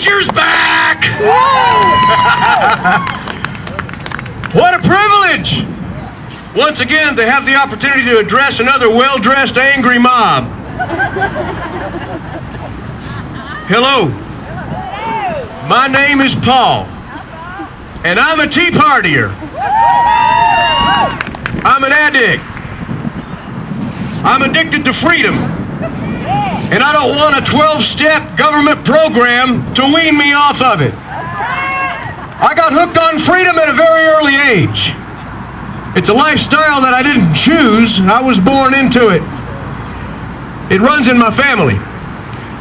preacher's back! What a privilege! Once again, to have the opportunity to address another well-dressed, angry mob. Hello. My name is Paul, and I'm a Teapartyer. I'm an addict. I'm addicted to freedom, and I don't want a 12-step government program to wean me off of it. I got hooked on freedom at a very early age. It's a lifestyle that I didn't choose. I was born into it. It runs in my family.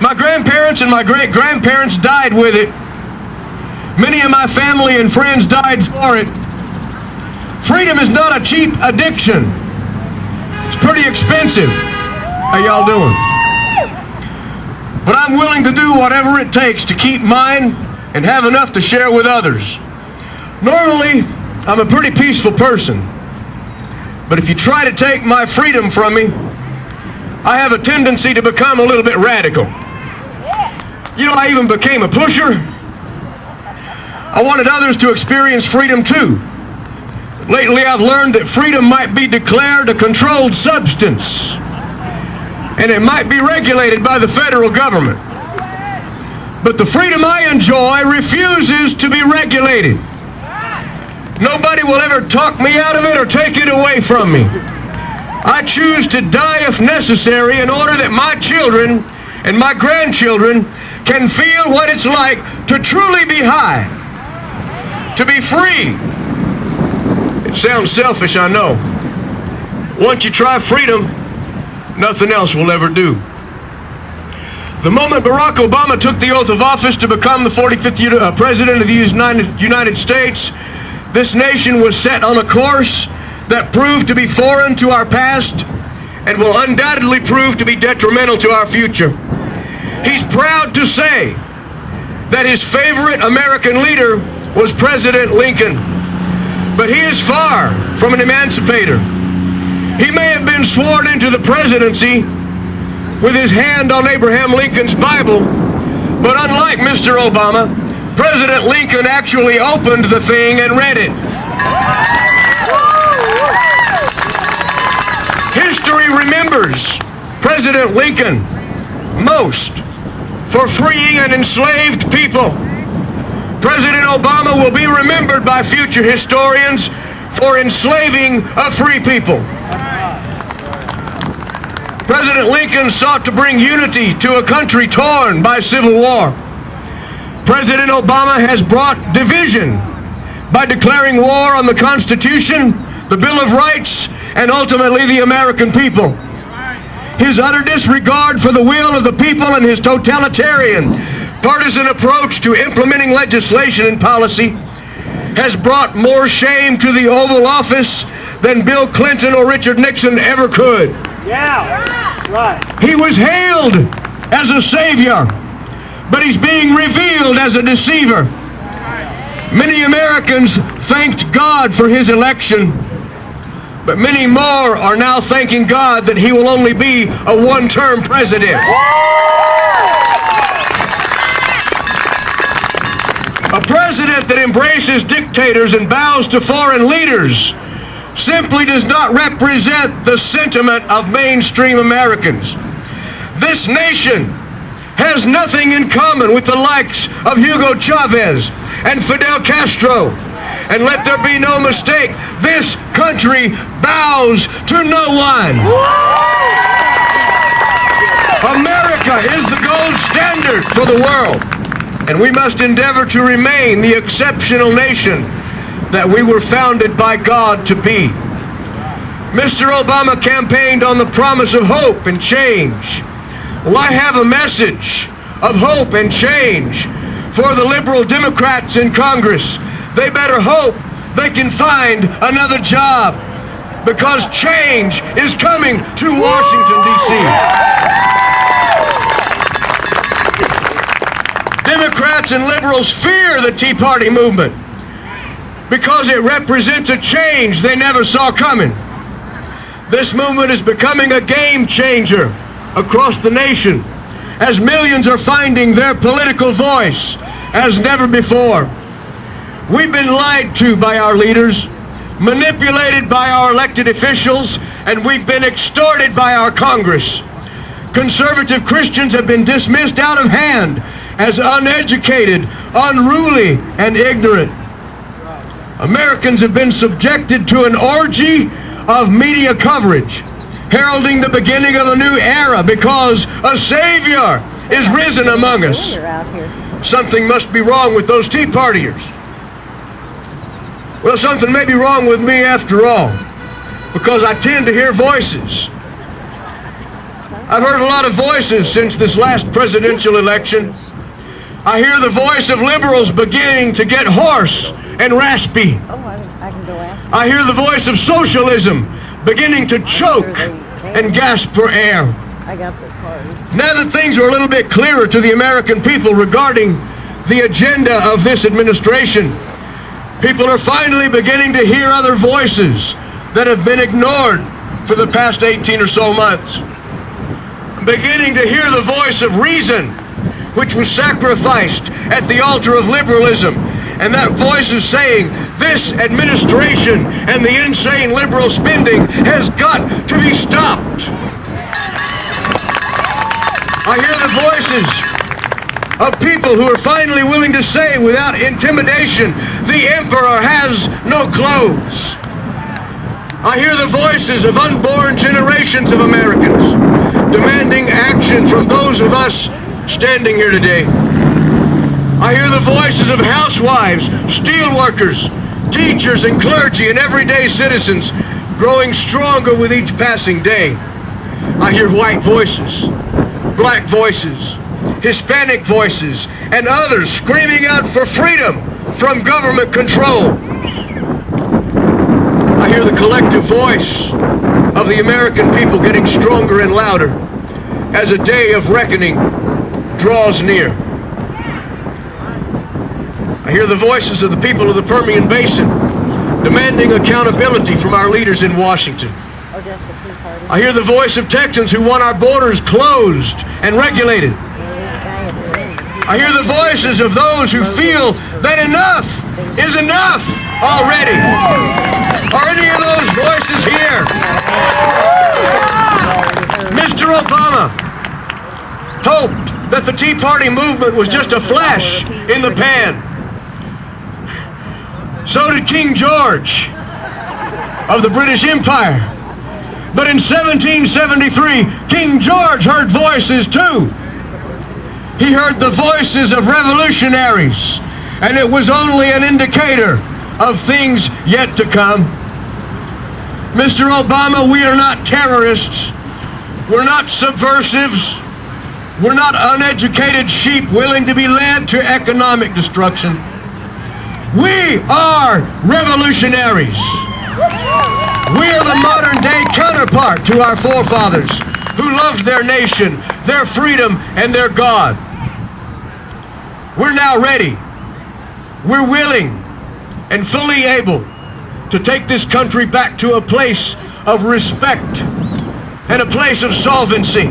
My grandparents and my great-grandparents died with it. Many of my family and friends died for it. Freedom is not a cheap addiction. It's pretty expensive. How y'all doing? But I'm willing to do whatever it takes to keep mine and have enough to share with others. Normally, I'm a pretty peaceful person. But if you try to take my freedom from me, I have a tendency to become a little bit radical. You know, I even became a pusher. I wanted others to experience freedom too. Lately, I've learned that freedom might be declared a controlled substance, and it might be regulated by the federal government. But the freedom I enjoy refuses to be regulated. Nobody will ever talk me out of it or take it away from me. I choose to die if necessary in order that my children and my grandchildren can feel what it's like to truly be high, to be free. It sounds selfish, I know. Once you try freedom, nothing else will ever do. The moment Barack Obama took the oath of office to become the 45th President of the United States, this nation was set on a course that proved to be foreign to our past and will undoubtedly prove to be detrimental to our future. He's proud to say that his favorite American leader was President Lincoln, but he is far from an emancipator. He may have been sworn into the presidency with his hand on Abraham Lincoln's Bible, but unlike Mr. Obama, President Lincoln actually opened the thing and read it. History remembers President Lincoln most for freeing an enslaved people. President Obama will be remembered by future historians for enslaving a free people. President Lincoln sought to bring unity to a country torn by civil war. President Obama has brought division by declaring war on the Constitution, the Bill of Rights, and ultimately the American people. His utter disregard for the will of the people and his totalitarian, partisan approach to implementing legislation and policy has brought more shame to the Oval Office than Bill Clinton or Richard Nixon ever could. Yeah, right. He was hailed as a savior, but he's being revealed as a deceiver. Many Americans thanked God for his election, but many more are now thanking God that he will only be a one-term president. A president that embraces dictators and bows to foreign leaders simply does not represent the sentiment of mainstream Americans. This nation has nothing in common with the likes of Hugo Chavez and Fidel Castro. And let there be no mistake, this country bows to no one. America is the gold standard for the world, and we must endeavor to remain the exceptional nation that we were founded by God to be. Mr. Obama campaigned on the promise of hope and change. Well, I have a message of hope and change for the liberal Democrats in Congress. They better hope they can find another job, because change is coming to Washington, D.C. Democrats and liberals fear the Tea Party movement because it represents a change they never saw coming. This movement is becoming a game changer across the nation, as millions are finding their political voice as never before. We've been lied to by our leaders, manipulated by our elected officials, and we've been extorted by our Congress. Conservative Christians have been dismissed out of hand as uneducated, unruly, and ignorant. Americans have been subjected to an orgy of media coverage, heralding the beginning of a new era because a Savior is risen among us. Something must be wrong with those Teapartiers. Well, something may be wrong with me after all, because I tend to hear voices. I've heard a lot of voices since this last presidential election. I hear the voice of liberals beginning to get hoarse and raspy. I hear the voice of socialism beginning to choke and gasp for air. Now that things are a little bit clearer to the American people regarding the agenda of this administration, people are finally beginning to hear other voices that have been ignored for the past 18 or so months. Beginning to hear the voice of reason, which was sacrificed at the altar of liberalism. And that voice is saying, this administration and the insane liberal spending has got to be stopped. I hear the voices of people who are finally willing to say without intimidation, the emperor has no clothes. I hear the voices of unborn generations of Americans demanding action from those of us standing here today. I hear the voices of housewives, steelworkers, teachers and clergy and everyday citizens growing stronger with each passing day. I hear white voices, black voices, Hispanic voices, and others screaming out for freedom from government control. I hear the collective voice of the American people getting stronger and louder as a day of reckoning draws near. I hear the voices of the people of the Permian Basin demanding accountability from our leaders in Washington. Odessa, Teaparty. I hear the voice of Texans who want our borders closed and regulated. I hear the voices of those who feel that enough is enough already. Are any of those voices here? Mr. Obama hoped that the Tea Party movement was just a flash in the pan. So did King George of the British Empire. But in 1773, King George heard voices too. He heard the voices of revolutionaries, and it was only an indicator of things yet to come. Mr. Obama, we are not terrorists. We're not subversives. We're not uneducated sheep willing to be led to economic destruction. We are revolutionaries. We are the modern-day counterpart to our forefathers who loved their nation, their freedom, and their God. We're now ready. We're willing and fully able to take this country back to a place of respect and a place of solvency.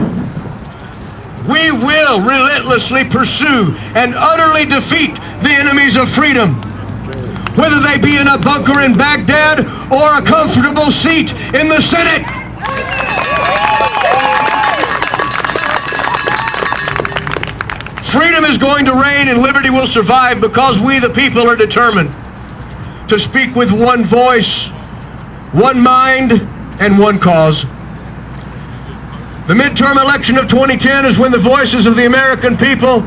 We will relentlessly pursue and utterly defeat the enemies of freedom, whether they be in a bunker in Baghdad or a comfortable seat in the Senate. Freedom is going to reign and liberty will survive because we, the people, are determined to speak with one voice, one mind, and one cause. The midterm election of 2010 is when the voices of the American people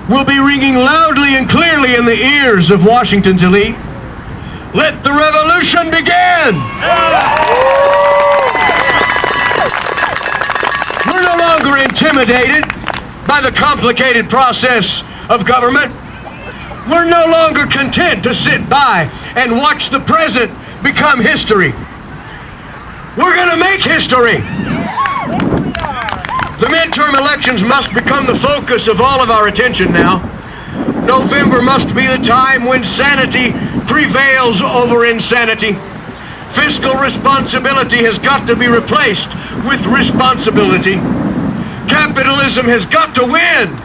will be ringing loudly and clearly in the ears of Washington's elite. Let the revolution begin! We're no longer intimidated by the complicated process of government. We're no longer content to sit by and watch the present become history. We're going to make history. The midterm elections must become the focus of all of our attention now. November must be the time when sanity prevails over insanity. Fiscal responsibility has got to be replaced with responsibility. Capitalism has got to win.